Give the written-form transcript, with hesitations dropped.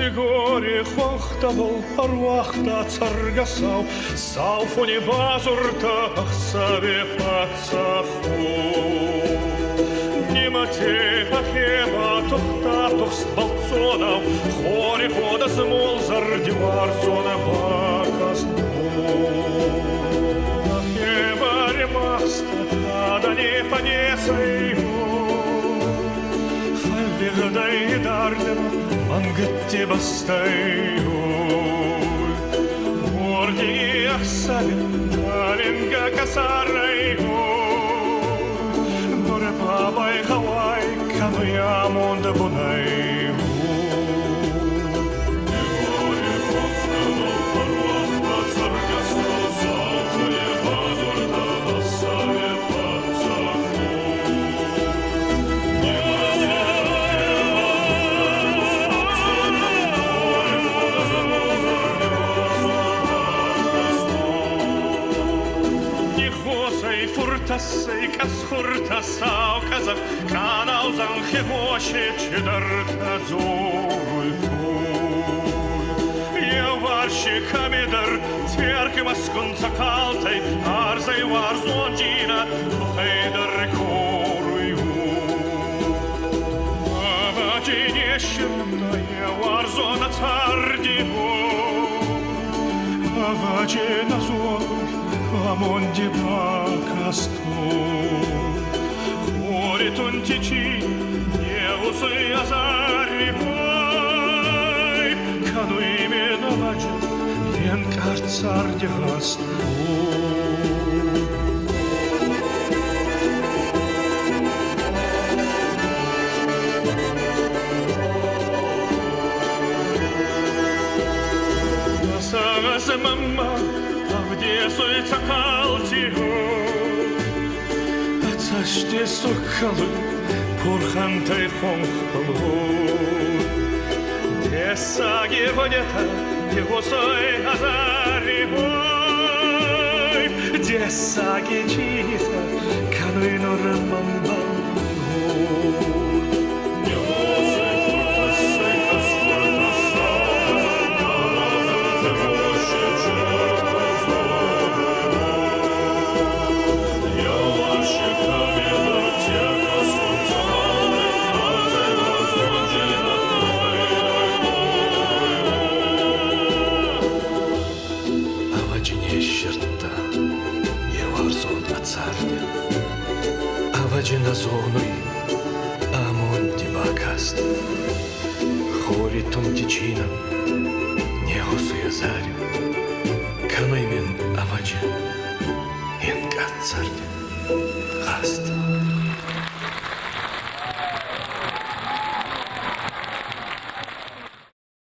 горе хохтабыл арвахта царгасау, сауфоне базуртах саве пацаху. Немате ахеба тухта тухст балцонау, хоре хода смол зардивар зона бакасту. Ахеба ремаста, ада не фанесайу. Фаллигдай дардема, мангатти бастайу. Орди ахсави, аленга касарайу. Норе бабай хавай, кану я монда бунайу. Фуртасай касхуртасау казах канал занхевоше чедарта зой. Я варщик амидар тверк маскун цакалтай арзай варзон джина тухайдар коруй. Авачине ширта я варзона цардиво. Авачина зон Амонди бакасту, море тонтичи, не усы азари мой, кану именно ваджа, ленкар цар дегасту. Насагаса мама, где сой цакалтиго, ацаште сокалы, пурхантай хонхпалго. Десаги водета, его сой азариго. Десаги чинита, кануй норамамбалго. Аваджина зоной амонти бакаст. Хори тонтичина, не гусуя зарю. Каноймен аваджа, енкат царь, хаст.